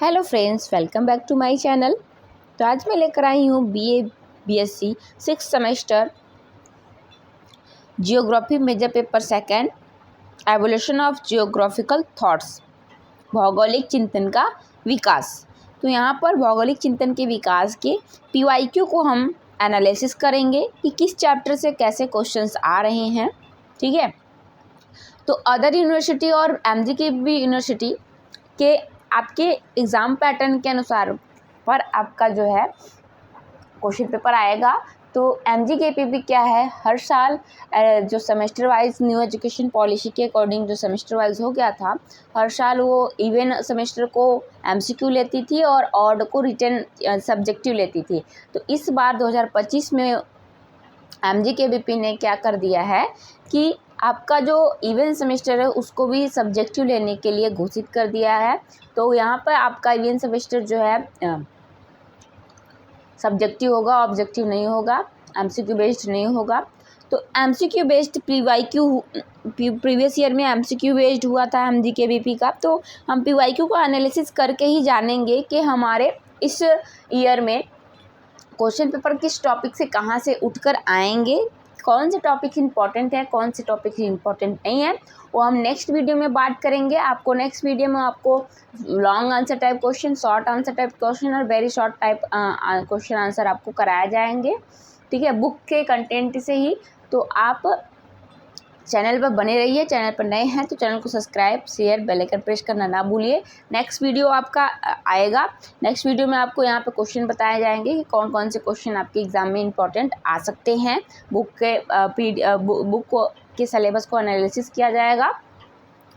Hello friends, welcome back to my channel. तो आज मैं लेकर आई हूँ BA BSc 6th semester geography major paper second, evolution of geographical thoughts, भौगोलिक चिंतन का विकास। तो यहाँ पर भौगोलिक चिंतन के विकास के पीवाईक्यू को हम एनालिसिस करेंगे कि किस चैप्टर से कैसे क्वेश्चंस आ रहे हैं। ठीक है, तो अदर यूनिवर्सिटी और एमजीकेबी यूनिवर्सिटी के आपके एग्ज़ाम पैटर्न के अनुसार पर आपका जो है क्वेश्चन पेपर आएगा। तो एमजीकेपीपी क्या है, हर साल जो semester wise new education policy के अकॉर्डिंग जो सेमेस्टर वाइज हो गया था, हर साल वो इवन सेमेस्टर को एमसीक्यू लेती थी और ऑड को रिटन सब्जेक्टिव लेती थी। तो इस बार 2025 में एमजीकेबीपी ने क्या कर दिया है कि आपका जो इवेंट सेमेस्टर है उसको भी सब्जेक्टिव लेने के लिए घोषित कर दिया है। तो यहाँ पर आपका इवेंट सेमेस्टर जो है सब्जेक्टिव होगा, ऑब्जेक्टिव नहीं होगा, एमसीक्यू बेस्ड नहीं होगा। तो MCQ based PYQ previous year में एमसीक्यू बेस्ड हुआ था एमजीकेबीपी का। तो हम पीवाईक्यू को एनालिसिस करके ही जानेंगे कि हमारे इस ईयर में क्वेश्चन पेपर किस टॉपिक से कहाँ से उठकर आएंगे, कौन से टॉपिक इंपॉर्टेंट है, कौन से टॉपिक इंपॉर्टेंट नहीं है, वो हम नेक्स्ट वीडियो में बात करेंगे। आपको नेक्स्ट वीडियो में आपको long answer type question, short answer type question और very short type question answer आपको कराया जाएंगे। ठीक है, बुक के कंटेंट से ही। तो आप चैनल पर बने रहिए। चैनल पर नए हैं तो चैनल को subscribe, share, bell icon press करना ना भूलिए। नेक्स्ट वीडियो आपका आएगा। नेक्स्ट वीडियो में आपको यहाँ पे क्वेश्चन बताए जाएंगे कि कौन कौन से क्वेश्चन आपके एग्जाम में इंपॉर्टेंट आ सकते हैं। बुक के सिलेबस को एनालिसिस किया जाएगा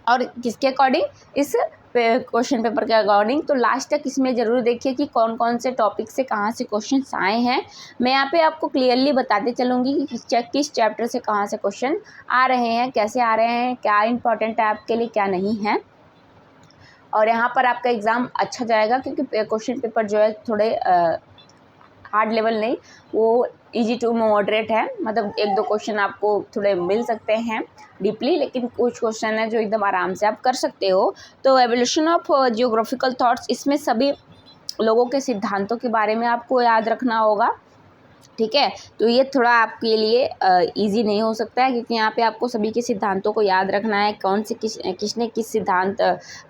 और किसके अकॉर्डिंग, इस क्वेश्चन पेपर के अकॉर्डिंग। तो लास्ट तक इसमें ज़रूर देखिए कि कौन कौन से टॉपिक से कहाँ से क्वेश्चन आए हैं। मैं यहाँ पे आपको क्लियरली बताते चलूँगी कि किस चैप्टर से कहाँ से क्वेश्चन आ रहे हैं, कैसे आ रहे हैं, क्या इंपॉर्टेंट है आपके लिए, क्या नहीं है। और यहाँ पर आपका एग्ज़ाम अच्छा जाएगा क्योंकि क्वेश्चन पेपर जो है थोड़े हार्ड लेवल नहीं, वो इजी टू मॉडरेट है। मतलब एक दो क्वेश्चन आपको थोड़े मिल सकते हैं डीपली, लेकिन कुछ क्वेश्चन है जो एकदम आराम से आप कर सकते हो। तो एवोल्यूशन ऑफ जियोग्राफिकल थॉट्स, इसमें सभी लोगों के सिद्धांतों के बारे में आपको याद रखना होगा। ठीक है, तो ये थोड़ा आपके लिए इजी नहीं हो सकता है क्योंकि यहाँ पे आपको सभी के सिद्धांतों को याद रखना है, कौन से किसने किस सिद्धांत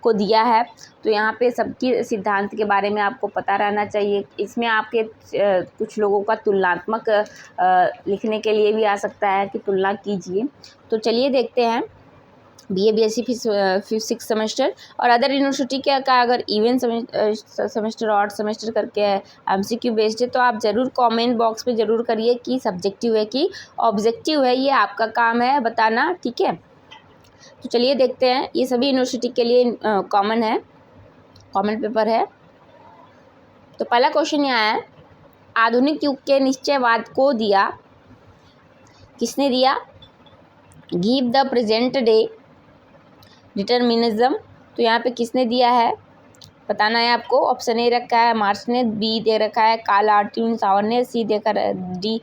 को दिया है। तो यहाँ पे सबकी सिद्धांत के बारे में आपको पता रहना चाहिए। इसमें आपके कुछ लोगों का तुलनात्मक लिखने के लिए भी आ सकता है कि तुलना कीजिए। तो चलिए देखते हैं बीए बीएससी 6th सेमेस्टर और अदर यूनिवर्सिटी का अगर इवेंट सेमेस्टर और सेमेस्टर करके एमसीक्यू बेस्ड है तो आप ज़रूर कमेंट बॉक्स में ज़रूर करिए कि सब्जेक्टिव है कि ऑब्जेक्टिव है। ये आपका काम है बताना। ठीक है, तो चलिए देखते हैं। ये सभी यूनिवर्सिटी के लिए कॉमन है, कॉमन पेपर है। तो पहला क्वेश्चन यहाँ है, आधुनिक युग के निश्चयवाद को दिया किसने दिया? Give the present day determinism. तो यहाँ पे किसने दिया है बताना है आपको। ऑप्शन ए रखा है मार्क्स ने, बी दे रखा है कार्ल आर्टिन सावर ने, सी देकर डी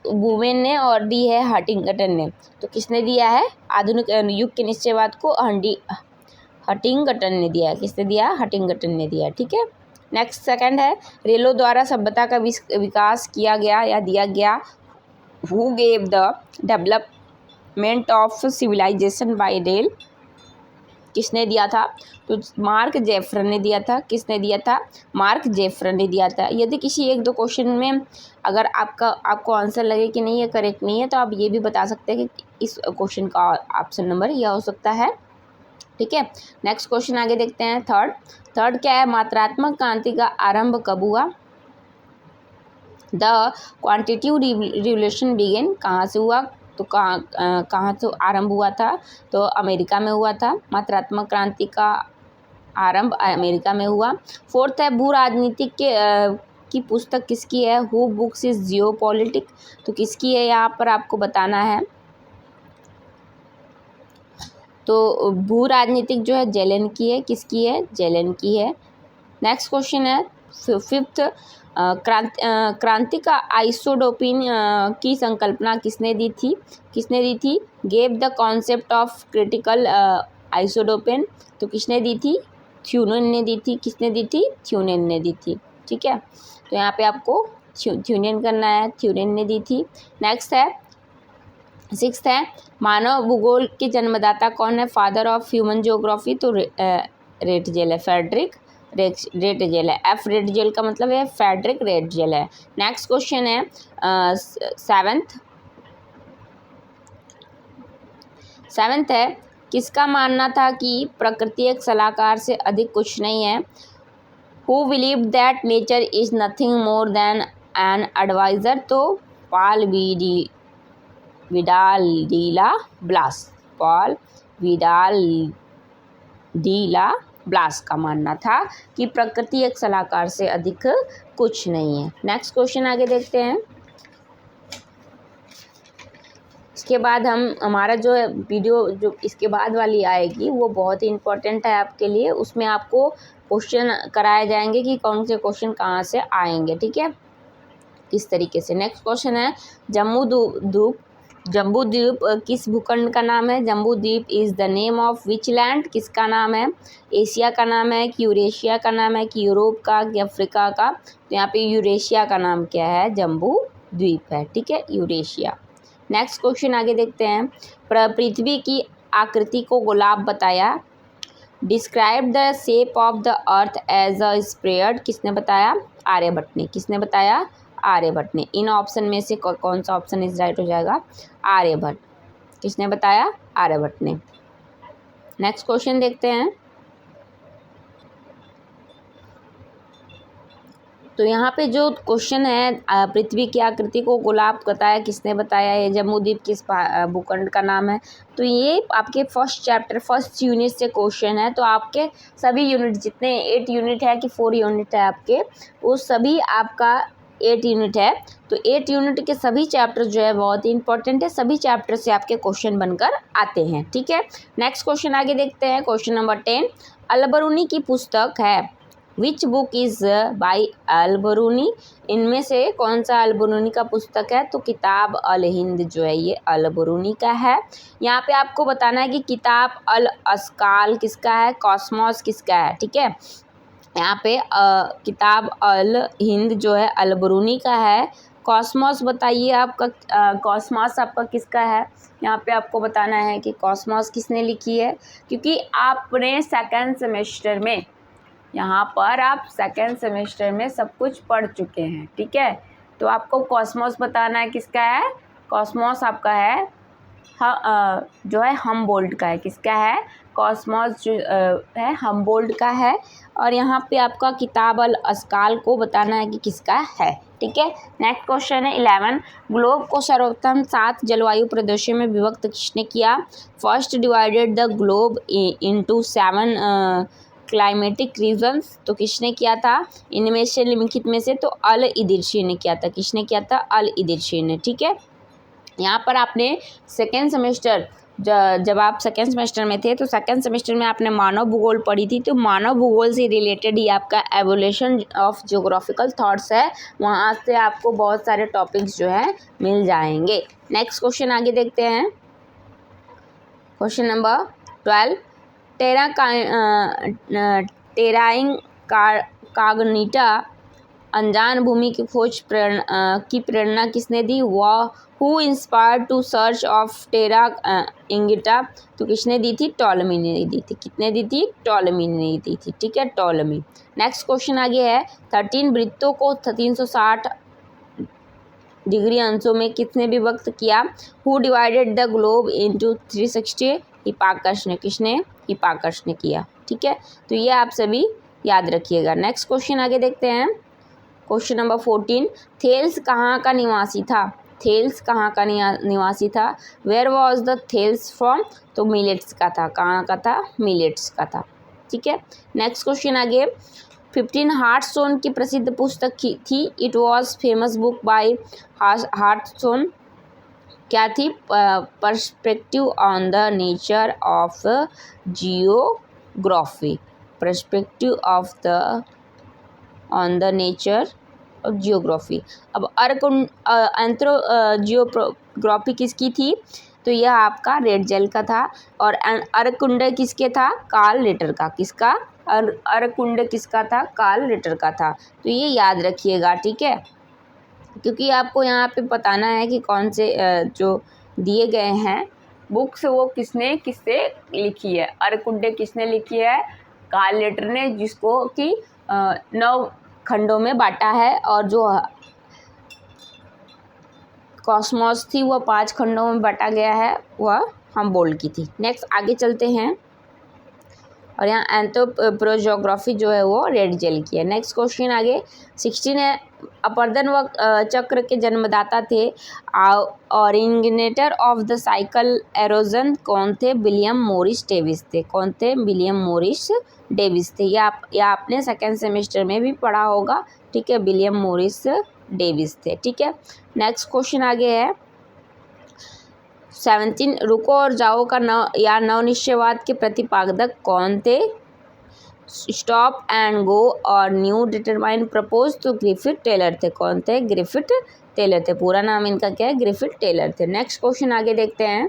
वुमेन ने और डी है हंटिंगटन ने। तो किसने दिया है आधुनिक युग के निश्चयवाद को? हंटिंगटन ने दिया है। किसने दिया? हंटिंगटन ने दिया। ठीक है, नेक्स्ट सेकंड है, रेलो द्वारा सभ्यता का विकास किया गया या दिया गया। Who gave the development of civilisation by rail? किसने दिया था? तो मार्क जेफरन ने दिया था। किसने दिया था? मार्क जेफरन ने दिया था। यदि किसी एक दो क्वेश्चन में अगर आपको आंसर लगे कि नहीं ये करेक्ट नहीं है तो आप ये भी बता सकते हैं कि इस क्वेश्चन का ऑप्शन नंबर यह हो सकता है। ठीक है, नेक्स्ट क्वेश्चन आगे देखते हैं। थर्ड क्या है, मात्रात्मक क्रांति का आरंभ कब हुआ? द क्वांटिटेटिव रिवोल्यूशन बिगिन कहाँ से हुआ? तो कहाँ से आरंभ हुआ था? तो अमेरिका में हुआ था। मात्रात्मक क्रांति का आरंभ अमेरिका में हुआ। फोर्थ है, भू राजनीतिक की पुस्तक किसकी है? Who books is geopolitic? तो किसकी है यहाँ पर आपको बताना है। तो भू राजनीतिक जो है जेलन की है। किसकी है? जेलन की है। नेक्स्ट क्वेश्चन है फिफ्थ, क्रांति का आइसोडोपिन की संकल्पना किसने दी थी? किसने दी थी? Gave the concept of critical isodapane. तो किसने दी थी? थ्यूनेन ने दी थी। किसने दी थी? थ्यूनेन ने दी थी। ठीक है, तो यहाँ पे आपको थ्यूनेन करना है, थ्यूनेन ने दी थी। नेक्स्ट है 6th है मानव भूगोल के जन्मदाता कौन है? फादर ऑफ ह्यूमन जियोग्राफी, तो रेटजेल है, फेडरिक रेटजेल है। एफ रेटजेल का मतलब है फेडरिक रेटजेल है। नेक्स्ट क्वेश्चन है 7th है किसका मानना था कि प्रकृति एक सलाहकार से अधिक कुछ नहीं है? Who believe that nature is nothing more than an adviser, तो Paul Vidal de la Blache. Paul Vidal de la Blache का मानना था कि प्रकृति एक सलाहकार से अधिक कुछ नहीं है। नेक्स्ट क्वेश्चन आगे देखते हैं। इसके बाद हमारा जो वीडियो जो इसके बाद वाली आएगी वो बहुत ही इम्पोर्टेंट है आपके लिए। उसमें आपको क्वेश्चन कराए जाएंगे कि कौन से क्वेश्चन कहाँ से आएंगे। ठीक है, किस तरीके से। नेक्स्ट क्वेश्चन है जम्बू द्वीप किस भूखंड का नाम है? जम्बू द्वीप is the name of which land? किसका नाम है? एशिया का नाम है कि यूरेशिया का नाम है कि यूरोप का कि अफ्रीका का? तो यहाँ पे यूरेशिया का नाम क्या है? जम्बू द्वीप है। ठीक है, यूरेशिया। नेक्स्ट क्वेश्चन आगे देखते हैं। पृथ्वी की आकृति को गोलाब बताया। Describe the shape of the earth as a sphere, किसने बताया? आर्यभट्ट ने। किसने बताया? आर्यभट्ट ने। इन ऑप्शन में से कौन सा ऑप्शन इज राइट हो जाएगा? आर्यभट्ट। किसने बताया? आर्यभट्ट ने। नेक्स्ट क्वेश्चन देखते हैं। तो यहाँ पे जो क्वेश्चन है पृथ्वी की आकृति को गोलाब बताया, किसने बताया? ये जम्बू द्वीप किस भूखंड का नाम है? तो ये आपके फर्स्ट यूनिट से क्वेश्चन है। तो आपके सभी यूनिट जितने 8 यूनिट है कि 4 यूनिट है आपके, वो सभी आपका 8 यूनिट है। तो 8 यूनिट के सभी चैप्टर जो है बहुत ही इंपॉर्टेंट है। सभी चैप्टर से आपके क्वेश्चन बनकर आते हैं। ठीक है, नेक्स्ट क्वेश्चन आगे देखते हैं। क्वेश्चन नंबर 10 अल-बरूनी की पुस्तक है which book is by Al-Biruni? इनमें से कौन सा अल-बरूनी का पुस्तक है? तो किताब अल हिंद जो है ये अल-बरूनी का है। यहाँ पे आपको बताना है कि किताब अल अस्काल किसका है? कॉस्मोस किसका है? ठीक है, यहाँ पे किताब अल हिंद जो है अल-बरूनी का है। कॉस्मोस बताइए आपका कॉस्मोस आपका किसका है? यहाँ पे आपको बताना है कि कॉस्मोस किसने लिखी है, क्योंकि आपने सेकेंड सेमेस्टर में यहाँ पर आप सेकेंड सेमेस्टर में सब कुछ पढ़ चुके हैं। ठीक है, तो आपको कॉस्मोस बताना है किसका है? कॉस्मोस आपका है जो है हमबोल्ट का है। किसका है? कॉस्मोस जो है हमबोल्ट का है। और यहाँ पे आपका किताब अल अस्काल को बताना है कि किसका है। ठीक है, नेक्स्ट क्वेश्चन है 11 ग्लोब को सर्वोत्तम 7 जलवायु प्रदेशों में विभक्त किसने किया? First divided the globe into 7 climatic regions, तो किसने किया था? इनमें से निम्नलिखित में से तो अल इदिर्शी ने किया था। किसने किया था? अल इदिर्शी ने। ठीक है, यहाँ पर आपने सेकेंड सेमेस्टर जब आप सेकेंड सेमेस्टर में थे तो सेकेंड सेमेस्टर में आपने मानव भूगोल पढ़ी थी। तो मानव भूगोल से रिलेटेड ही आपका एवोल्यूशन ऑफ ज्योग्राफिकल थॉट्स है, वहाँ से आपको बहुत सारे टॉपिक्स जो है मिल जाएंगे। नेक्स्ट क्वेश्चन आगे देखते हैं। क्वेश्चन नंबर 12 टेराइंग काग्निटा अनजान भूमि की खोज की प्रेरणा किसने दी? वह who inspired to search of terra incognita, तो किसने दी थी? टॉलमी ने दी थी। कितने दी थी? टॉलमी ने दी थी। ठीक है, टॉलमी। नेक्स्ट क्वेश्चन आगे है 13 वृत्तों को 360 डिग्री अंशों में किसने विभक्त किया? Who divided the globe into 360? Hipparcos ने। किसने? हिपार्कस ने किया। ठीक है, तो ये आप सभी याद रखिएगा। नेक्स्ट क्वेश्चन आगे देखते हैं। क्वेश्चन नंबर 14 थेल्स कहाँ का निवासी था? थेल्स कहाँ का निवासी था? Where was the Thales from? तो मिलेट्स का था। कहाँ का था? मिलेट्स का था। ठीक है, नेक्स्ट क्वेश्चन आगे 15 हार्टस्टोन की प्रसिद्ध पुस्तक थी। It was famous book by Hartshorne क्या थी? Perspective on the nature of geography. Perspective of the on the nature of geography. अब जियोग्राफी किसकी थी? तो यह आपका रेटजेल का था। और अर्ककुंड किसके था? कार्ल रिटर का। किसका? अरकुंड किसका था? कार्ल रिटर का था। तो ये याद रखिएगा, ठीक है, क्योंकि आपको यहाँ पे बताना है कि कौन से जो दिए गए हैं बुक्स वो किसने किससे लिखी है। अरकुंडे किसने लिखी है? कार्ल रिटर ने, जिसको कि 9 खंडों में बांटा है, और जो कॉस्मोस थी वह 5 खंडों में बांटा गया है, वह हमबोल्ट की थी। नेक्स्ट आगे चलते हैं, और यहाँ एंथ्रोपोजोग्राफी जो है वो रेड जेल की है। नेक्स्ट क्वेश्चन आगे 16 है, अपर्दन व चक्र के जन्मदाता थे। Originator of the cycle halogen कौन थे? विलियम मॉरिस डेविस थे। कौन थे? विलियम मॉरिस डेविस थे। या आपने सेकेंड सेमेस्टर में भी पढ़ा होगा, ठीक है, विलियम मॉरिस डेविस थे, ठीक है। नेक्स्ट क्वेश्चन आगे है 17, रुको और जाओ का नवनिश्चयवाद के प्रतिपादक कौन थे? स्टॉप एंड गो और न्यू डिटरमाइन प्रपोज तो ग्रिफिथ टेलर थे। कौन थे? ग्रिफिथ टेलर थे। पूरा नाम इनका क्या है? ग्रिफिथ टेलर थे। नेक्स्ट क्वेश्चन आगे देखते हैं,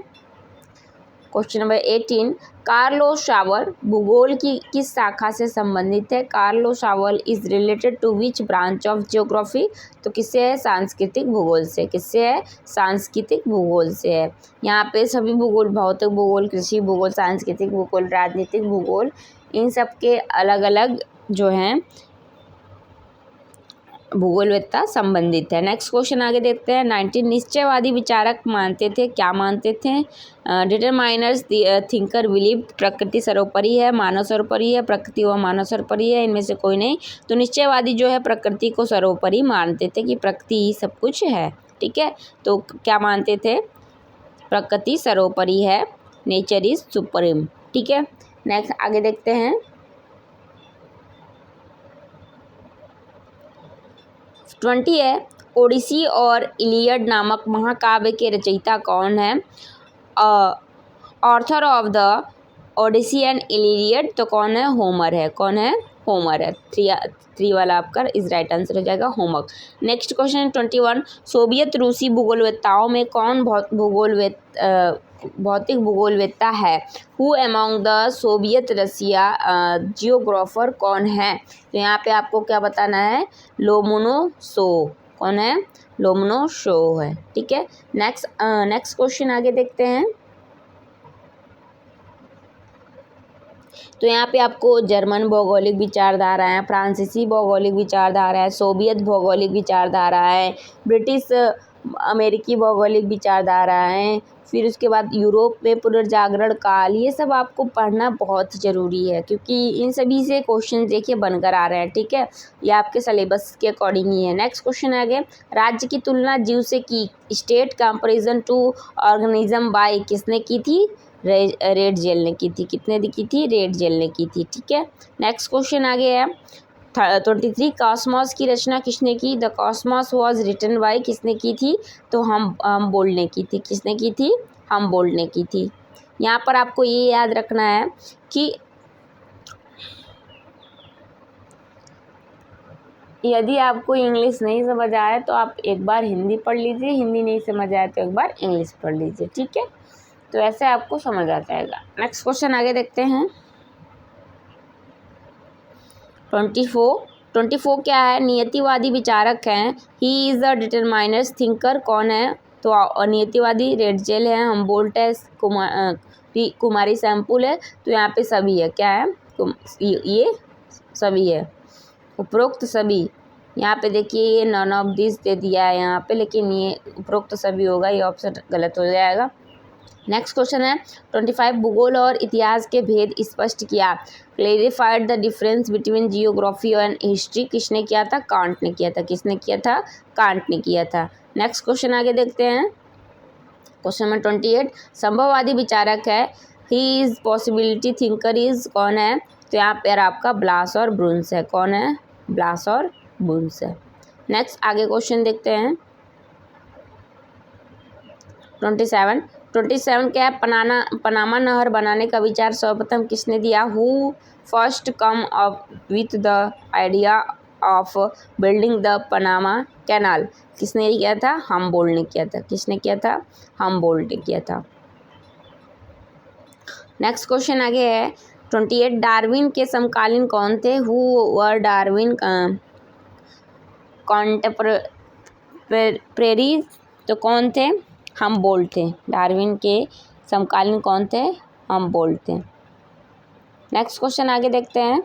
क्वेश्चन नंबर 18, कार्लो शावर भूगोल की किस शाखा से संबंधित है? Carl Sauer is related to which branch of geography? तो किससे है? सांस्कृतिक भूगोल से। किससे है? सांस्कृतिक भूगोल से है। यहाँ पे सभी भूगोल, भौतिक भूगोल, कृषि भूगोल, सांस्कृतिक भूगोल, राजनीतिक भूगोल, इन सब के अलग अलग जो हैं भूगोलवेत्ता संबंधित है। नेक्स्ट क्वेश्चन आगे देखते हैं 19, निश्चयवादी विचारक मानते थे, क्या मानते थे? डिटरमाइनर्स थिंकर बिलीव प्रकृति सर्वोपरि है, मानव सर्वोपरि है, प्रकृति व मानव सर्वोपरि है, इनमें से कोई नहीं। तो निश्चयवादी जो है प्रकृति को सर्वोपरि मानते थे कि प्रकृति ही सब कुछ है, ठीक है। तो क्या मानते थे? प्रकृति सर्वोपरि है, नेचर इज सुप्रीम, ठीक है। नेक्स्ट आगे देखते हैं 20 है, ओडिसी और इलियड नामक महाकाव्य के रचयिता कौन है? Author of the Odyssey and Iliad तो कौन है? होमर है। कौन है? होमर है। 3 वाला आपका इस राइट आंसर हो जाएगा, होमर। नेक्स्ट क्वेश्चन 21, सोवियत रूसी भूगोलवेत्ताओं में कौन भौतिक भूगोलवेत्ता है? Who among the Soviet Russia geographer कौन है? तो यहाँ पे आपको क्या बताना है? लोमोनोसोव। कौन है? लोमोनोसोव है, ठीक है। नेक्स्ट क्वेश्चन आगे देखते हैं, तो यहाँ पे आपको जर्मन भौगोलिक विचारधारा है, फ्रांसीसी भौगोलिक विचारधारा है, सोवियत भौगोलिक विचारधारा है, ब्रिटिश अमेरिकी भौगोलिक विचारधारा है, फिर उसके बाद यूरोप में पुनर्जागरण काल, ये सब आपको पढ़ना बहुत ज़रूरी है, क्योंकि इन सभी से क्वेश्चन देखिए बनकर आ रहे हैं, ठीक है। ये आपके सिलेबस के अकॉर्डिंग ही है। नेक्स्ट क्वेश्चन आगे, राज्य की तुलना जीव से की, state comparison to organism by किसने की थी? रेड जेल ने की थी। कितने की थी? रेड जेल ने की थी, ठीक है। नेक्स्ट क्वेश्चन आगे है 23, कॉस्मोस की रचना किसने की? The Cosmos was written by किसने की थी? तो हमबोल्ट ने की थी। किसने की थी? हमबोल्ट ने की थी। यहाँ पर आपको ये याद रखना है कि यदि आपको इंग्लिश नहीं समझ आए तो आप एक बार हिंदी पढ़ लीजिए, हिंदी नहीं समझ आए तो एक बार इंग्लिश पढ़ लीजिए, ठीक है। तो ऐसे आपको समझ आ जाएगा। नेक्स्ट क्वेश्चन आगे देखते हैं 24 क्या है? नियतिवादी विचारक हैं, he is the determiners thinker कौन है? तो नियतिवादी रेड जेल है, हमबोल्ट है, कुमारी सैम्पुल है। तो यहाँ पे सभी है, क्या है? ये सभी है, उपरोक्त सभी। यहाँ पे देखिए ये नॉन ऑफ दिस दे दिया है यहाँ पे, लेकिन ये उपरोक्त सभी होगा, ये ऑप्शन गलत हो जाएगा। नेक्स्ट क्वेश्चन है 25, भूगोल और इतिहास के भेद स्पष्ट किया, clarified the difference between geography and history किसने किया था? कांट ने किया था। किसने किया था? कांट ने किया था। नेक्स्ट क्वेश्चन आगे देखते हैं, क्वेश्चन नंबर 28, संभववादी विचारक है, he is possibility thinker is कौन है? तो यहाँ पर आपका ब्लास और ब्रुन्स है। कौन है? ब्लास और ब्रुन्स है। नेक्स्ट आगे क्वेश्चन देखते हैं 27 क्या है? पनामा नहर बनाने का विचार सर्वप्रथम किसने दिया? Who first come up with the idea of building the Panama canal? किसने किया था? हमबोल्ट ने किया था। किसने किया था? हमबोल्ट ने किया था। नेक्स्ट क्वेश्चन आगे है 28 डार्विन के समकालीन कौन थे? Who were Darwin contemporary? तो कौन थे? हमबोल्ट थे। डार्विन के समकालीन कौन थे? हमबोल्ट थे। नेक्स्ट क्वेश्चन आगे देखते हैं।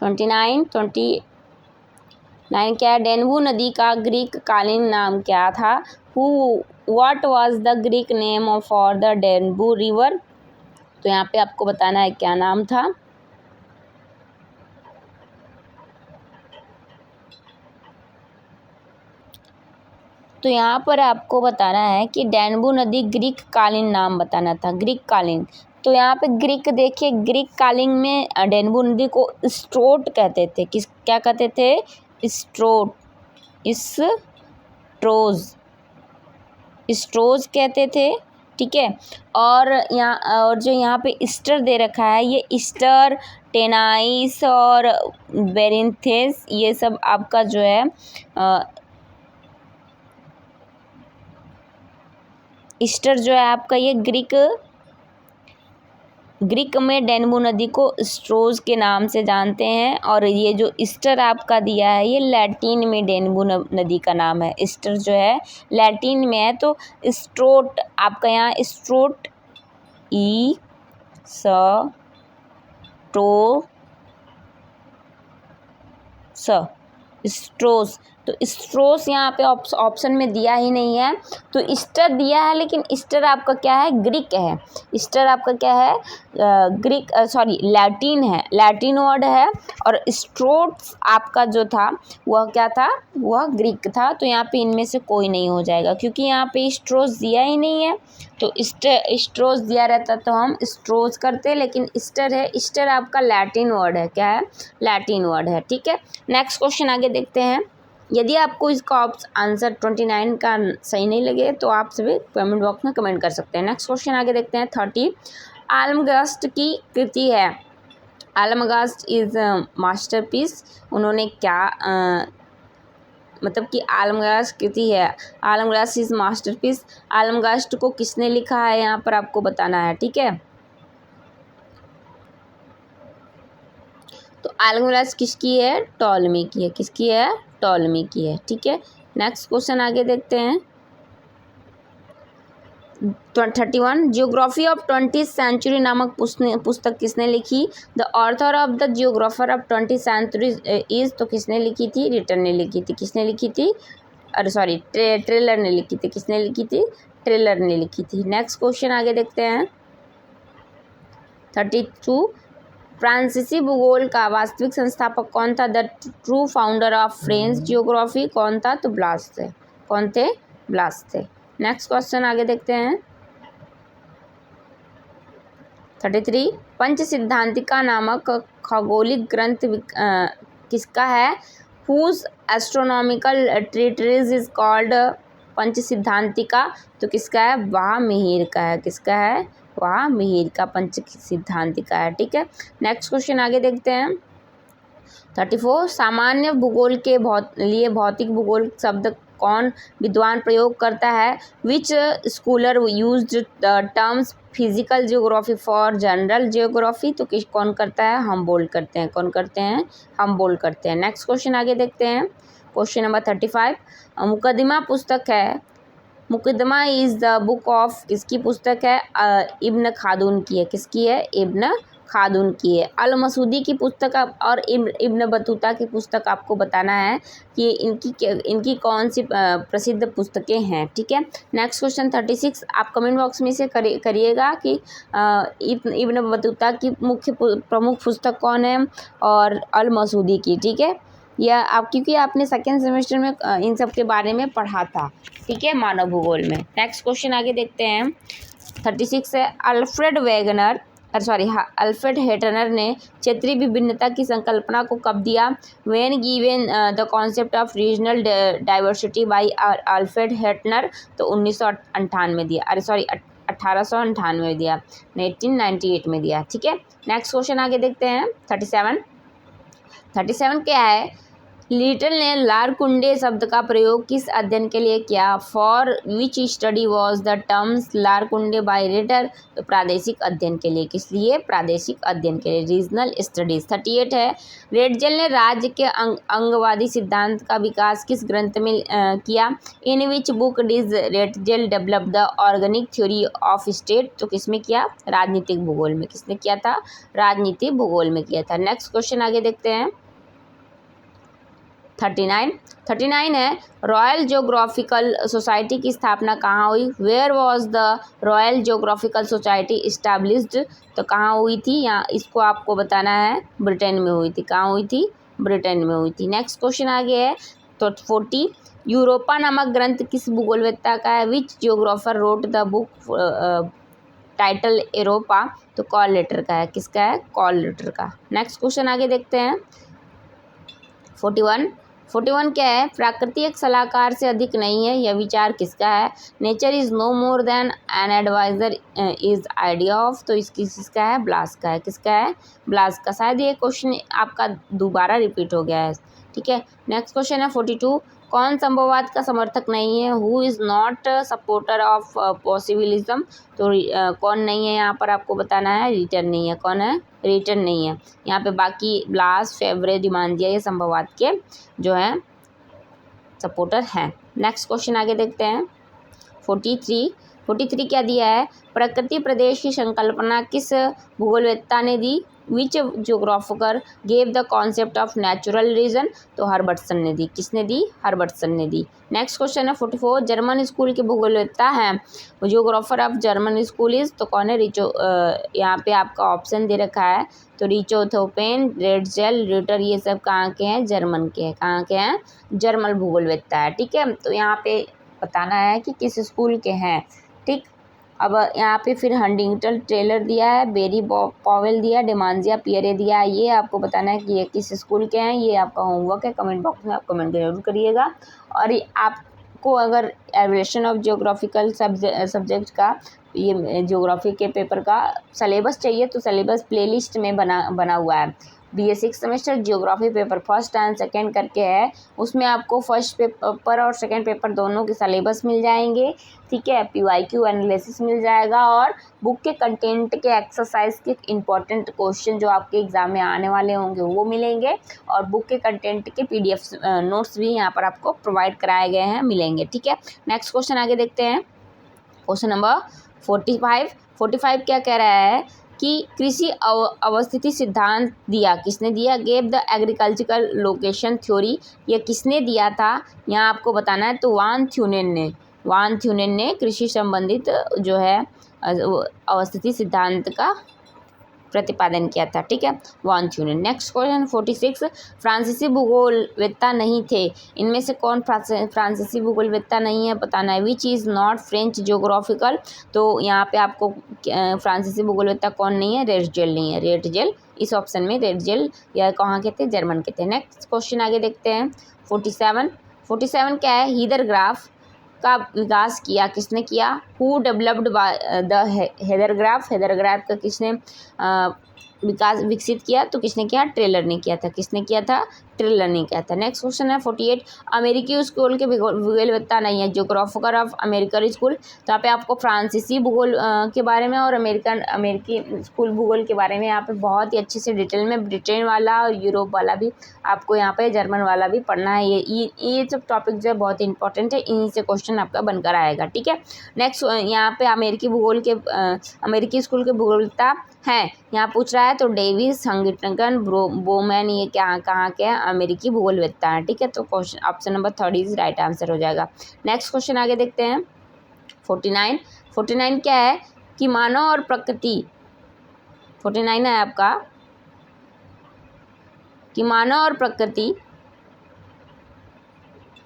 29 क्या है? डेन्यू नदी का ग्रीक कालीन नाम क्या था? What was the Greek name for the डेन्यू river? तो यहाँ पे आपको बताना है क्या नाम था। तो यहाँ पर आपको बताना है कि डेन्यू नदी ग्रीक कालीन नाम बताना था, ग्रीक कालीन। तो यहाँ पे ग्रीक देखिए, ग्रीक कालीन में डेन्यू नदी को स्ट्रोट कहते थे। क्या कहते थे? स्ट्रोज कहते थे, ठीक है। और जो यहाँ पे ईस्टर दे रखा है, ये ईस्टर, टेनाइस और बेरिंथेस, ये सब आपका जो है ईस्टर जो है आपका ये ग्रीक में डेन्यू नदी को स्ट्रोज के नाम से जानते हैं। और ये जो ईस्टर आपका दिया है ये लैटिन में डेन्यू नदी का नाम है। ईस्टर जो है लैटिन में है, तो स्ट्रोट आपका यहाँ स्ट्रोट स्ट्रोस। तो स्ट्रोस यहाँ पे ऑप्शन में दिया ही नहीं है, तो ईस्टर दिया है, लेकिन ईस्टर आपका क्या है? ग्रीक है। ईस्टर आपका क्या है? लैटिन है, लैटिन वर्ड है। और स्ट्रोस आपका जो था वह क्या था? वह ग्रीक था। तो यहाँ पे इनमें से कोई नहीं हो जाएगा, क्योंकि यहाँ पे स्ट्रोस दिया ही नहीं है। तो स्ट्रोस दिया रहता तो हम स्ट्रोस करते, लेकिन ईस्टर है। ईस्टर आपका लैटिन वर्ड है। क्या है? लैटिन वर्ड है, ठीक है। नेक्स्ट क्वेश्चन आगे देखते हैं। यदि आपको इसका आंसर 29 का सही नहीं लगे तो आप सभी कमेंट बॉक्स में कमेंट कर सकते हैं। नेक्स्ट क्वेश्चन आगे देखते हैं। 30 आलमगश्त की कृति है। आलमगश्त इज मास्टरपीस। उन्होंने क्या मतलब कि आलमगश्त कृति है, आलमगश्त इज मास्टरपीस। आलमगश्त को किसने लिखा है यहाँ पर आपको बताना है, ठीक है। तो आलमगश्त किसकी है? टॉलमी की है। किसकी है? टॉलमी की है, ठीक है। नेक्स्ट क्वेश्चन आगे देखते हैं। 31 जियोग्राफी ऑफ 20th सेंचुरी नामक पुस्तक किसने लिखी? The author of the geographer of 20th century is. तो किसने लिखी थी? रिटर ने लिखी थी। किसने लिखी थी? अरे सॉरी, ट्रेलर ने लिखी थी। किसने लिखी थी? ट्रेलर ने लिखी थी। नेक्स्ट क्वेश्चन आगे देखते हैं। 32 फ्रांसीसी भूगोल का वास्तविक संस्थापक कौन था? The true founder of French geography कौन था? तो ब्लास थे। कौन थे? ब्लास थे। नेक्स्ट क्वेश्चन आगे देखते हैं। 33 पंच सिद्धांतिका नामक खगोलिक ग्रंथ किसका है? हुज एस्ट्रोनॉमिकल ट्रीटिज इज कॉल्ड पंच सिद्धांतिका। तो किसका है? वाल्मीकि का है। किसका है? वाल्मीकि का पंच सिद्धांतिका है, ठीक है। नेक्स्ट क्वेश्चन आगे देखते हैं। 34 सामान्य भूगोल के लिए भौतिक भूगोल शब्द कौन विद्वान प्रयोग करता है? विच scholar used the terms physical geography for general geography. तो कौन करता है? हमबोल्ट करते हैं। कौन करते हैं? हमबोल्ट करते हैं। नेक्स्ट क्वेश्चन आगे देखते हैं। क्वेश्चन नंबर 35 मुकदमा पुस्तक है। मुकदमा इज़ द बुक ऑफ किसकी पुस्तक है? इब्न खालदून की है। किसकी है? इब्न खालदून की है। अल मसूदी की पुस्तक और इब्न बतूता की पुस्तक आपको बताना है कि इनकी कौन सी प्रसिद्ध पुस्तकें हैं, ठीक है। नेक्स्ट क्वेश्चन 36 आप कमेंट बॉक्स में से करिएगा कि इब्न बतूता की प्रमुख पुस्तक कौन है और अल मसूदी की, ठीक है। या आप क्योंकि आपने सेकेंड सेमेस्टर में इन सब के बारे में पढ़ा था, ठीक है, मानव भूगोल में। नेक्स्ट क्वेश्चन आगे देखते हैं। 36 है अल्फ्रेड हेटनर ने क्षेत्रीय विभिन्नता की संकल्पना को कब दिया? When given the concept of regional diversity by Alfred Hettner. तो 1998 दिया। 1898 में दिया, 1898 में दिया, ठीक है। नेक्स्ट क्वेश्चन आगे देखते हैं। 37 क्या है? लिटल ने लारकुंडे शब्द का प्रयोग किस अध्ययन के लिए किया? For which study was the terms Landerkunde by Ritter? तो प्रादेशिक अध्ययन के लिए। किस लिए? प्रादेशिक अध्ययन के लिए, रीजनल स्टडीज। 38 है, रेटजेल ने राज्य के अंगवादी सिद्धांत का विकास किस ग्रंथ में किया? In which book did Ratzel develop the organic theory of state? तो किसमें किया? राजनीतिक भूगोल में। किसने किया था? राजनीतिक भूगोल में किया था। नेक्स्ट क्वेश्चन आगे देखते हैं। 39 है, रॉयल ज्योग्राफिकल सोसाइटी की स्थापना कहाँ हुई? Where was the Royal Geographical Society established? तो कहाँ हुई थी? यहाँ इसको आपको बताना है, ब्रिटेन में हुई थी। कहाँ हुई थी? ब्रिटेन में हुई थी। नेक्स्ट क्वेश्चन आगे है तो 40, यूरोपा नामक ग्रंथ किस भूगोलवेत्ता का है? Which geographer wrote the book title Europa? तो कॉल लेटर का है। किसका है? कॉल लेटर का। नेक्स्ट क्वेश्चन आगे देखते हैं। 41 क्या है? प्रकृति एक सलाहकार से अधिक नहीं है, यह विचार किसका है? Nature is no more than an adviser is idea of? तो किसका है? ब्लास का है। किसका है? ब्लास का। शायद ये क्वेश्चन आपका दोबारा रिपीट हो गया है, ठीक है। नेक्स्ट क्वेश्चन है 42, कौन संभववाद का समर्थक नहीं है? Who is not supporter of possibilism? तो कौन नहीं है यहाँ पर आपको बताना है? रिटर्न नहीं है। कौन है? रिटर्न नहीं है यहाँ पे। बाकी ब्लास, फेब्रे, डिमांजिया ये संभववाद के जो है सपोर्टर हैं। नेक्स्ट क्वेश्चन आगे देखते हैं। 43 क्या दिया है? प्रकृति प्रदेश की संकल्पना किस भूगोलवेत्ता ने दी? Which geographer gave the concept of natural region? तो हर्बर्टसन ने दी। किसने दी? हर्बर्टसन ने दी। नेक्स्ट क्वेश्चन है 44, जर्मन स्कूल के भूगोलवेत्ता हैं geographer of German school is? तो कौन है? रिचो। यहाँ पे आपका ऑप्शन दे रखा है, तो रिचोथोपेन, रेटजेल, रिटर, ये सब कहाँ के हैं? जर्मन के हैं। कहाँ के हैं? जर्मन भूगोलवेत्ता है, ठीक है। तो यहाँ पे बताना है कि किस स्कूल के हैं, ठीक। अब यहाँ पे फिर हंटिंगटन टेलर दिया है, बेरी पॉवेल दिया, डिमांजिया पियरे दिया है। ये आपको बताना है कि ये किस स्कूल के हैं। ये आपका होमवर्क है, कमेंट बॉक्स में आप कमेंट जरूर करिएगा। और आपको अगर एवल्यूशन ऑफ जियोग्राफिकल सब्जेक्ट का ये ज्योग्राफी के पेपर का सिलेबस चाहिए तो सिलेबस प्लेलिस्ट में बना हुआ है। BA 6 semester geography paper first and second करके है, उसमें आपको फर्स्ट पेपर और सेकंड पेपर दोनों के सिलेबस मिल जाएंगे, ठीक है। PYQ एनालिसिस मिल जाएगा और बुक के कंटेंट के एक्सरसाइज के इंपॉर्टेंट क्वेश्चन जो आपके एग्जाम में आने वाले होंगे वो मिलेंगे, और बुक के कंटेंट के PDF नोट्स भी यहाँ पर आपको प्रोवाइड कराए गए हैं, मिलेंगे, ठीक है। नेक्स्ट क्वेश्चन आगे देखते हैं। क्वेश्चन नंबर 45 क्या कह रहा है कि कृषि अवस्थिति सिद्धांत दिया। किसने दिया? Gave the agricultural location theory. ये किसने दिया था यहाँ आपको बताना है, तो वान थ्यूनेन ने कृषि संबंधित जो है अवस्थिति सिद्धांत का प्रतिपादन किया था, ठीक है, वान थ्यूनेन। नेक्स्ट क्वेश्चन 46, फ्रांसीसी भूगोलवेत्ता नहीं थे, इनमें से कौन फ्रांसीसी भूगोलवेत्ता नहीं है बताना है। Which is not French geographical? तो यहाँ पे आपको फ्रांसीसी भूगोलवेत्ता कौन नहीं है? रेटजेल नहीं है। रेटजेल इस ऑप्शन में, रेटजेल यह कहाँ के थे? जर्मन के थे। नेक्स्ट क्वेश्चन आगे देखते हैं। 47 क्या है? हीदरग्राफ का विकास किया। किसने किया? Who developed the hythergraph? Hythergraph का किसने विकसित किया? तो किसने किया? ट्रेलर ने किया था। किसने किया था? ट्रेलर ने किया था। नेक्स्ट क्वेश्चन है 48, अमेरिकी स्कूल के भूगोलवेत्ता नहीं है, जियोग्राफर ऑफ अमेरिकन स्कूल। तो यहाँ पे आपको फ्रांसीसी भूगोल के बारे में और अमेरिकी स्कूल भूगोल के बारे में यहाँ पे बहुत ही अच्छे से डिटेल में ब्रिटेन वाला और यूरोप वाला भी आपको यहाँ पे जर्मन वाला भी पढ़ना है। ये सब टॉपिक जो है बहुत इंपॉर्टेंट है, इन्हीं से क्वेश्चन आपका बनकर आएगा, ठीक है। नेक्स्ट यहाँ पे अमेरिकी स्कूल के भूगोलवेत्ता हैं यहाँ पूछ रहा है, तो डेविस, हंटिंगटन, बोमैन, ये कहाँ के हैं? अमेरिकी भूगोलवेत्ता है, ठीक है। तो question option number 30 right answer हो जाएगा। नेक्स्ट क्वेश्चन आगे देखते हैं। 49 क्या है? कि मानव और प्रकृति, 49 है आपका, कि मानव और प्रकृति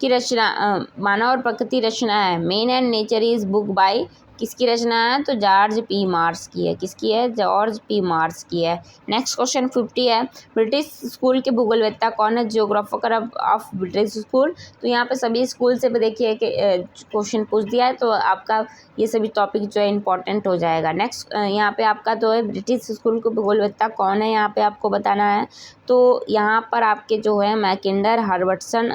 की रचना, मानव और प्रकृति रचना है। Man and nature is book by किसकी रचना है, तो जॉर्ज पी मार्श की है। किसकी है, जॉर्ज पी मार्श की है। नेक्स्ट क्वेश्चन 50 है, ब्रिटिश स्कूल के भूगोलवेत्ता कौन है, जियोग्राफर ऑफ ब्रिटिश स्कूल। तो यहाँ पे सभी स्कूल से भी देखिए कि क्वेश्चन पूछ दिया है, तो आपका ये सभी टॉपिक जो है इंपॉर्टेंट हो जाएगा। नेक्स्ट यहाँ पे आपका तो है ब्रिटिश स्कूल के भूगोलवेत्ता कौन है, यहाँ पे आपको बताना है। तो यहाँ पर आपके जो है मैकिंडर, हर्बर्टसन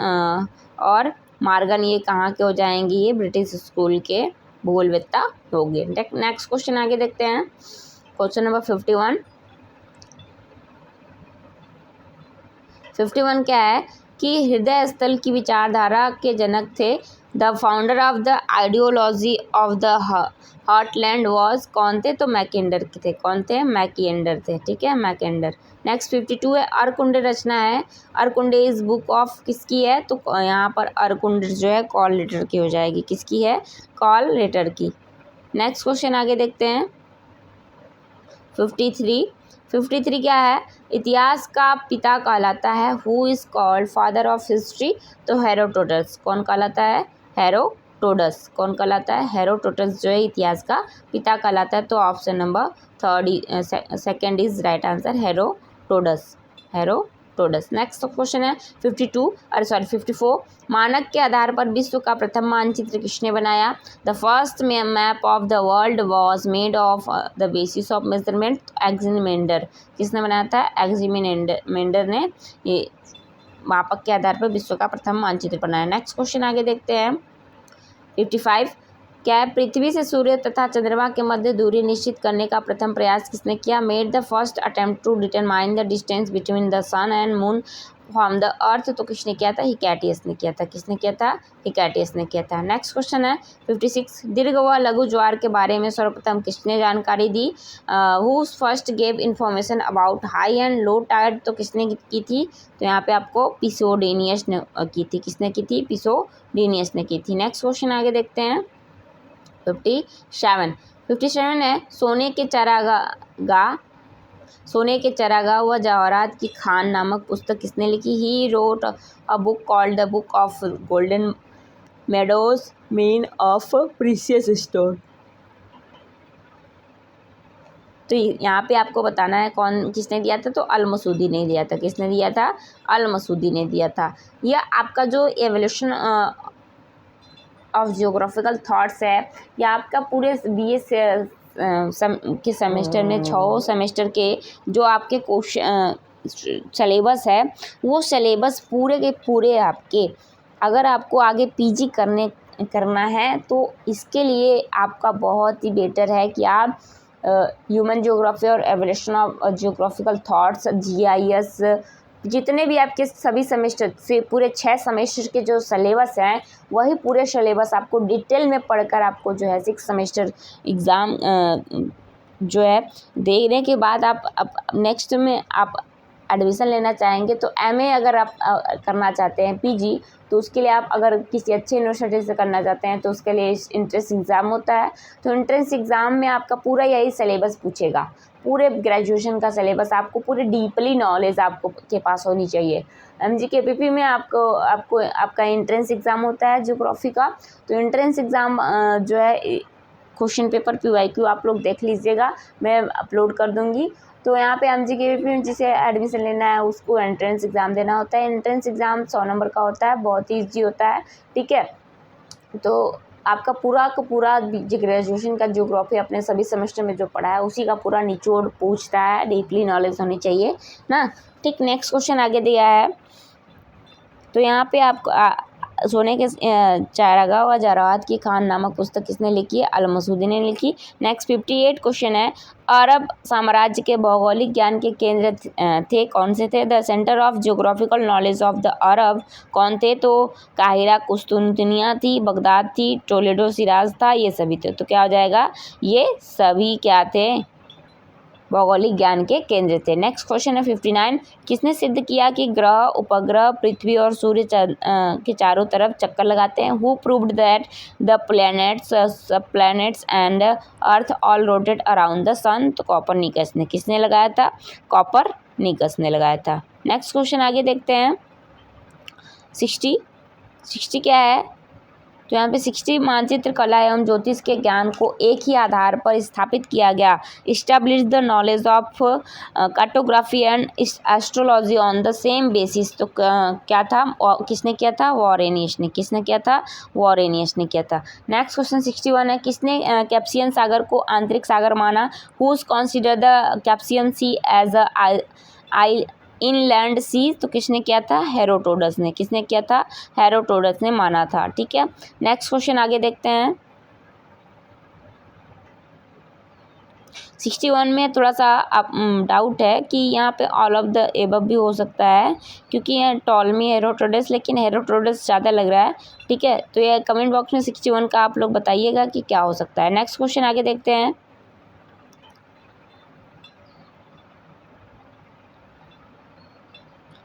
और मार्गन, ये कहाँ के हो जाएंगे, ये ब्रिटिश स्कूल के भूगोलवेत्ता हो गए। नेक्स्ट क्वेश्चन आगे देखते हैं, क्वेश्चन नंबर 51। 51 क्या है कि हृदय स्थल की विचारधारा के जनक थे, the founder of the ideology of the heartland was, कौन थे, तो मैकिंडर के थे। कौन थे, मैकिंडर थे। ठीक है, मैकिंडर। नेक्स्ट 52 है, अर्कुंड रचना है, अर्कुंड इज बुक ऑफ किसकी है, तो यहाँ पर अर्कुंड जो है कॉल लेटर की हो जाएगी। किसकी है, कॉल लेटर की। नेक्स्ट क्वेश्चन आगे देखते हैं 53 क्या है, इतिहास का पिता कहलाता है, who is called father of history, तो हेरोडोटस। कौन कहलाता है, हेरोडोटस। कौन कहलाता है, हेरोडोटस जो है इतिहास का पिता कहलाता है। तो option number 3 second is right answer, Herodotus. Herodotus. Next question है 54, मानक के आधार पर विश्व का प्रथम मानचित्र किसने बनाया, the first map of the world was made of the basis of measurement, Anaximander. किसने बनाया था, एग्जीमेंडर ने ये मापक के आधार पर विश्व का प्रथम मानचित्र बनाया। नेक्स्ट क्वेश्चन आगे देखते हैं 55 क्या है, पृथ्वी से सूर्य तथा चंद्रमा के मध्य दूरी निश्चित करने का प्रथम प्रयास किसने किया, made the first attempt to determine the distance between the sun and moon from the earth, तो किसने किया था, हिकैटियस ने किया था। किसने किया था, हिकैटियस ने किया था। नेक्स्ट क्वेश्चन है 56 दीर्घ व लघु ज्वार के बारे में सर्वप्रथम किसने जानकारी दी, who first gave information about high and low tide, तो किसने की थी, तो यहाँ पे आपको पिसोडेनियस ने की थी। किसने की थी, पिसोडेनियस ने की थी। नेक्स्ट क्वेश्चन आगे देखते हैं 57 है, सोने के चरागाह व जवाहरात की खान नामक पुस्तक किसने लिखी, he wrote a book called the book of golden meadows mean of precious stone. तो यहाँ पे आपको बताना है कौन किसने दिया था, तो अल मसूदी ने दिया था। किसने दिया था, अल मसूदी ने दिया था। यह आपका जो एवोल्यूशन ऑफ जियोग्राफिकल थॉट्स है, या आपका पूरे BA के सेमेस्टर में 6 सेमेस्टर के जो आपके क्वेश्चन सिलेबस है, वो सिलेबस पूरे के पूरे आपके, अगर आपको आगे PG करना है तो इसके लिए आपका बहुत ही बेटर है कि आप ह्यूमन ज्योग्राफी और evolution of geographical thoughts, GIS, जितने भी आपके सभी सेमेस्टर से पूरे 6 सेमेस्टर के जो सिलेबस हैं, वही पूरे सिलेबस आपको डिटेल में पढ़कर आपको जो है 6 सेमेस्टर एग्ज़ाम जो है देने के बाद आप नेक्स्ट में आप एडमिशन लेना चाहेंगे, तो MA अगर आप करना चाहते हैं PG, तो उसके लिए आप अगर किसी अच्छे यूनिवर्सिटी से करना चाहते हैं तो उसके लिए इंट्रेंस एग्ज़ाम होता है। तो इंट्रेंस एग्ज़ाम में आपका पूरा यही सिलेबस पूछेगा, पूरे ग्रेजुएशन का सिलेबस, आपको पूरी डीपली नॉलेज आपको के पास होनी चाहिए। MGKPP में आपको आपका इंट्रेंस एग्ज़ाम होता है ज्योग्राफी का। तो इंट्रेंस एग्ज़ाम जो है क्वेश्चन पेपर PYQ आप लोग देख लीजिएगा, मैं अपलोड कर दूँगी। तो यहाँ पे MGKPP में जिसे एडमिशन लेना है उसको एंट्रेंस एग्ज़ाम देना होता है। एंट्रेंस एग्ज़ाम 100 नंबर का होता है, बहुत ही ईजी होता है। ठीक है, तो आपका पूरा का पूरा ग्रेजुएशन का ज्योग्राफी अपने सभी सेमेस्टर में जो पढ़ा है उसी का पूरा निचोड़ पूछता है, डीपली नॉलेज होनी चाहिए ना। ठीक, नेक्स्ट क्वेश्चन आगे दिया है, तो यहाँ पे आपको सोने के चारागाह व जवाहरात की खान नामक पुस्तक किसने लिखी है, अल मसूदी ने लिखी। नेक्स्ट 58 क्वेश्चन है, अरब साम्राज्य के भौगोलिक ज्ञान के केंद्र थे, कौन से थे, the centre of geographical knowledge of the Arab, कौन थे, तो काहिरा कुस्तुनतनिया थी, बगदाद थी, टोलेडो सिराज था, ये सभी थे। तो क्या हो जाएगा, ये सभी क्या थे, भौगोलिक ज्ञान के केंद्र थे। नेक्स्ट क्वेश्चन है 59, किसने सिद्ध किया कि ग्रह, उपग्रह पृथ्वी और सूर्य के चारों तरफ चक्कर लगाते हैं, who proved that the planets and earth all rotate around the sun, तो कॉपरनिकस ने। किसने लगाया था, कॉपरनिकस ने लगाया था। नेक्स्ट क्वेश्चन आगे देखते हैं 60 क्या है, तो यहाँ पे 60 मानचित्र कला एवं ज्योतिष के ज्ञान को एक ही आधार पर स्थापित किया गया। Establish the knowledge of cartography and astrology on the same basis. तो क्या था, किसने किया था, वॉरेनियस ने। किसने किया था, वॉरेनियस ने किया था। नेक्स्ट क्वेश्चन 61 है, किसने कैप्सियन सागर को आंतरिक सागर माना। Whose consider the Caspian sea as a I inland sea. तो किसने किया था, हेरोडोटस ने। किसने किया था, हेरोडोटस ने माना था। ठीक है, नेक्स्ट क्वेश्चन आगे देखते हैं। 61 में थोड़ा सा डाउट है कि यहाँ पे ऑल ऑफ द एबव भी हो सकता है, क्योंकि यहाँ टॉलमी, हेरोडोटस, लेकिन हेरोडोटस ज़्यादा लग रहा है। ठीक है, तो ये कमेंट बॉक्स में 61 का आप लोग बताइएगा कि क्या हो सकता है। नेक्स्ट क्वेश्चन आगे देखते हैं।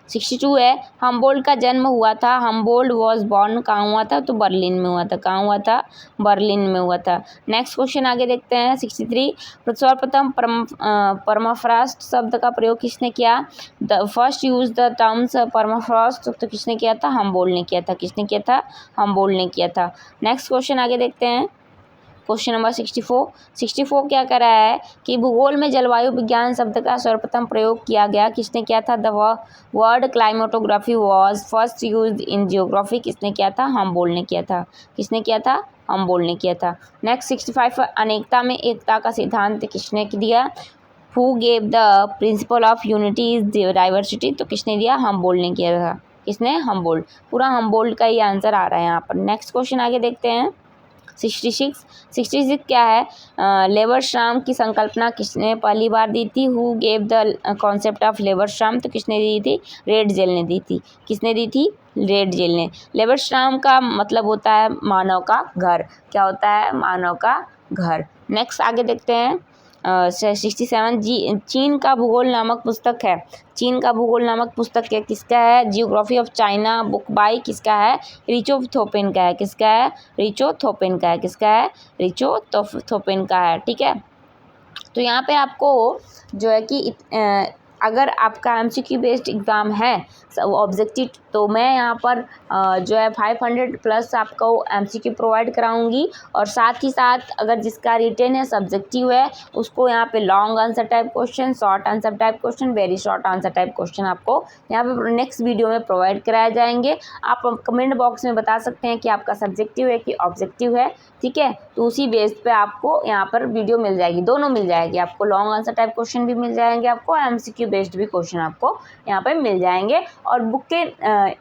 62 है, हम्बोल्ट का जन्म हुआ था। हम्बोल्ट वॉज बॉर्न कहाँ हुआ था, तो बर्लिन में हुआ था। कहाँ हुआ था, बर्लिन में हुआ था। नेक्स्ट क्वेश्चन आगे देखते हैं। 63, सर्वप्रथम परमाफ्रॉस्ट शब्द का प्रयोग किसने किया। The first use the terms permafrost, तो किसने किया था, हम्बोल्ट ने किया था। किसने किया था, हम्बोल्ट ने किया था। नेक्स्ट क्वेश्चन आगे देखते हैं। क्वेश्चन नंबर 64 क्या कर रहा है कि भूगोल में जलवायु विज्ञान शब्द का सर्वप्रथम प्रयोग किया गया। किसने किया था, the word climatography was first used in geography. किसने किया था, हम्बोल्ट ने किया था। किसने किया था, हम्बोल्ट ने किया था। नेक्स्ट 65, अनेकता में एकता का सिद्धांत किसने दिया। Who gave the principle of unity is diversity. तो किसने दिया, हम्बोल्ट ने किया था। किसने, हम्बोल्ट। पूरा हम्बोल्ट का ही आंसर आ रहा है यहाँ पर। नेक्स्ट क्वेश्चन आगे देखते हैं। 66 क्या है, लेबर श्रम की संकल्पना किसने पहली बार दी थी। Who gave the concept of labour श्रम। तो किसने दी थी, रेड जेल ने दी थी। किसने दी थी, रेड जेल ने। लेबर श्रम का मतलब होता है मानव का घर। क्या होता है, मानव का घर। नेक्स्ट आगे देखते हैं। 67, चीन का भूगोल नामक पुस्तक है। चीन का भूगोल नामक पुस्तक है किसका है, geography of China book by किसका है, रिचो थोपेन का है। किसका है, रिचो थोपेन का है। किसका है, रिचो थोपेन का है। ठीक है, तो यहाँ पे आपको जो है कि अगर आपका एमसीक्यू बेस्ड एग्ज़ाम है ऑब्जेक्टिव, तो मैं यहाँ पर जो है 500 प्लस आपको एमसीक्यू प्रोवाइड कराऊंगी। और साथ ही साथ अगर जिसका रिटेन है, सब्जेक्टिव है, उसको यहाँ पे long answer type question, short answer type question, very short answer type question आपको यहाँ पे नेक्स्ट वीडियो में प्रोवाइड कराए जाएंगे। आप कमेंट बॉक्स में बता सकते हैं कि आपका सब्जेक्टिव है कि ऑब्जेक्टिव है। ठीक है, तो उसी बेस पे आपको यहाँ पर वीडियो मिल जाएगी, दोनों मिल जाएगी आपको। लॉन्ग आंसर टाइप क्वेश्चन भी मिल जाएंगे आपको, एमसीक्यू बेस्ड भी क्वेश्चन आपको यहाँ पे मिल जाएंगे। और बुक के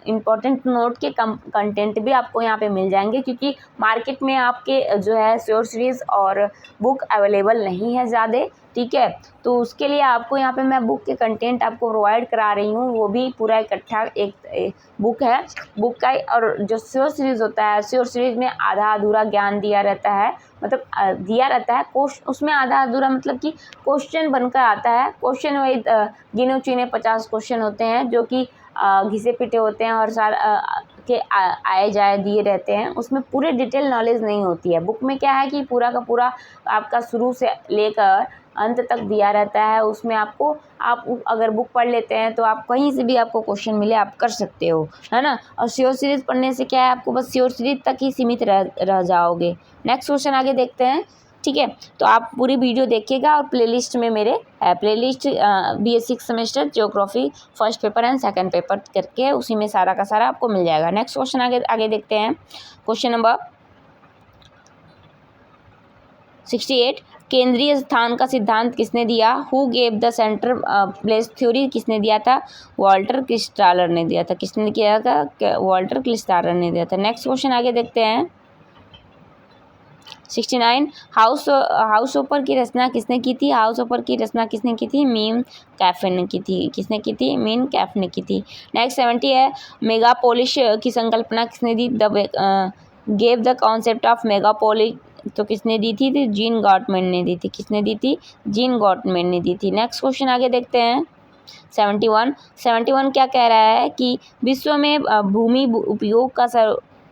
इम्पोर्टेंट नोट के कंटेंट भी आपको यहाँ पे मिल जाएंगे, क्योंकि मार्केट में आपके जो है श्योर सीरीज और बुक अवेलेबल नहीं है ज़्यादा। ठीक है, तो उसके लिए आपको यहाँ पे मैं बुक के कंटेंट आपको प्रोवाइड करा रही हूँ, वो भी पूरा इकट्ठा एक बुक है। बुक का और जो श्योर सीरीज़ होता है, श्योर सीरीज़ में आधा अधूरा ज्ञान दिया रहता है, मतलब दिया रहता है उसमें आधा अधूरा मतलब कि क्वेश्चन बनकर आता है। क्वेश्चन वही गिने चुने 50 क्वेश्चन होते हैं, जो कि घिसे पिटे होते हैं और के आए जाए दिए रहते हैं। उसमें पूरे डिटेल नॉलेज नहीं होती है। बुक में क्या है कि पूरा का पूरा आपका शुरू से लेकर अंत तक दिया रहता है। उसमें आपको आप अगर बुक पढ़ लेते हैं तो आप कहीं से भी आपको क्वेश्चन मिले आप कर सकते हो, है ना। और श्योर सीरीज़ पढ़ने से क्या है, आपको बस श्योर सीरीज़ तक ही सीमित रह जाओगे। नेक्स्ट क्वेश्चन आगे देखते हैं। ठीक है, तो आप पूरी वीडियो देखिएगा और प्लेलिस्ट में मेरे playlist BA 6 semester geography first paper and second paper करके उसी में सारा का सारा आपको मिल जाएगा। नेक्स्ट क्वेश्चन आगे देखते हैं। क्वेश्चन नंबर 68, केंद्रीय स्थान का सिद्धांत किसने दिया। Who gave the centre place theory किसने दिया था, वॉल्टर क्रिस्टालर ने दिया था। किसने किया था, वॉल्टर क्रिस्टालर ने दिया था। नेक्स्ट क्वेश्चन आगे देखते हैं। 69, हाउस ओपर की रचना किसने की थी। हाउस ओपर की रचना किसने की थी, मीन कैफे ने की थी। किसने की थी, मीन कैफ ने की थी। नेक्स्ट 70 है, मेगापोलिस की संकल्पना किसने दी, gave the concept of megapolis. तो किसने दी थी, जीन गॉटमैन ने दी थी। किसने दी थी, जीन गॉटमैन ने दी थी। नेक्स्ट क्वेश्चन आगे देखते हैं। 71 क्या कह रहा है कि विश्व में भूमि उपयोग का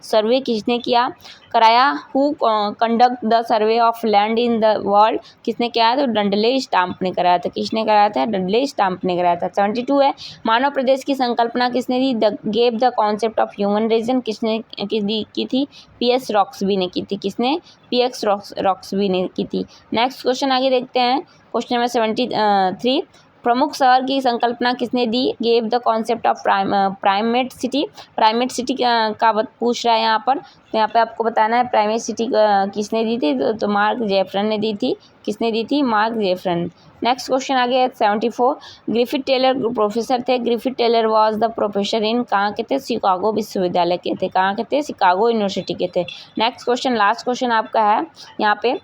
सर्वे किसने किया कराया? Who conduct the survey of land in the world, किसने किया? तो डंडले स्टाम्प ने कराया था। किसने कराया था? डंडले स्टाम्प ने कराया था। 72 है, मानव प्रदेश की संकल्पना किसने दी? Gave the concept of human region, किसने की थी? पीएस रॉक्सबी ने की थी। किसने? पीएक्स रॉक्सबी ने की थी। नेक्स्ट क्वेश्चन आगे देखते हैं, क्वेश्चन नंबर 73, प्रमुख शहर की संकल्पना किसने दी? Gave the concept of primate city. Primate city का पूछ रहा है यहाँ पर, तो यहाँ पे आपको बताना है प्राइमेट सिटी किसने दी थी? तो मार्क जेफरन ने दी थी। किसने दी थी? मार्क जेफरन। नेक्स्ट क्वेश्चन आगे है 74, ग्रिफिथ टेलर प्रोफेसर थे। Griffith Taylor was the professor in, कहाँ के थे? शिकागो विश्वविद्यालय के थे। कहाँ के थे? शिकागो यूनिवर्सिटी के थे। नेक्स्ट क्वेश्चन, लास्ट क्वेश्चन आपका है यहाँ पे,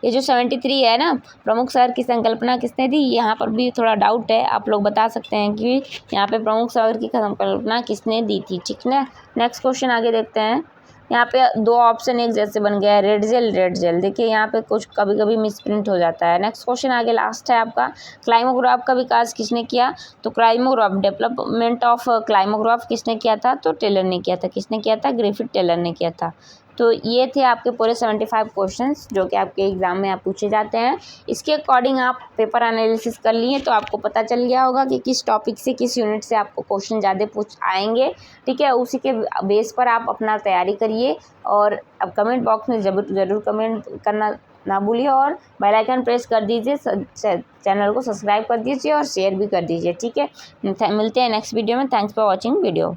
ये जो 73 है ना, प्रमुख शहर की संकल्पना किसने दी? यहाँ पर भी थोड़ा डाउट है, आप लोग बता सकते हैं कि यहाँ पे प्रमुख शहर की संकल्पना किसने दी थी। ठीक है, नेक्स्ट क्वेश्चन आगे देखते हैं। यहाँ पे दो ऑप्शन एक जैसे बन गया है, रेड जेल। देखिए यहाँ पे कुछ कभी कभी मिसप्रिंट हो जाता है। नेक्स्ट क्वेश्चन आगे लास्ट है आपका, क्लाइमोग्राफ का विकास किसने किया? तो क्लाइमोग्राफ, डेवलपमेंट ऑफ क्लाइमोग्राफ किसने किया था? तो टेलर ने किया था। किसने किया था? ग्रिफिथ टेलर ने किया था। तो ये थे आपके पूरे 75 क्वेश्चंस जो कि आपके एग्जाम में आप पूछे जाते हैं। इसके अकॉर्डिंग आप पेपर एनालिसिस कर लिए तो आपको पता चल गया होगा कि किस टॉपिक से, किस यूनिट से आपको क्वेश्चन ज़्यादा पूछ आएंगे। ठीक है, उसी के बेस पर आप अपना तैयारी करिए और अब कमेंट बॉक्स में ज़रूर कमेंट करना ना भूलिए और बेल आइकन प्रेस कर दीजिए, चैनल को सब्सक्राइब कर दीजिए और शेयर भी कर दीजिए। ठीक है, मिलते हैं नेक्स्ट वीडियो में। Thanks for watching video.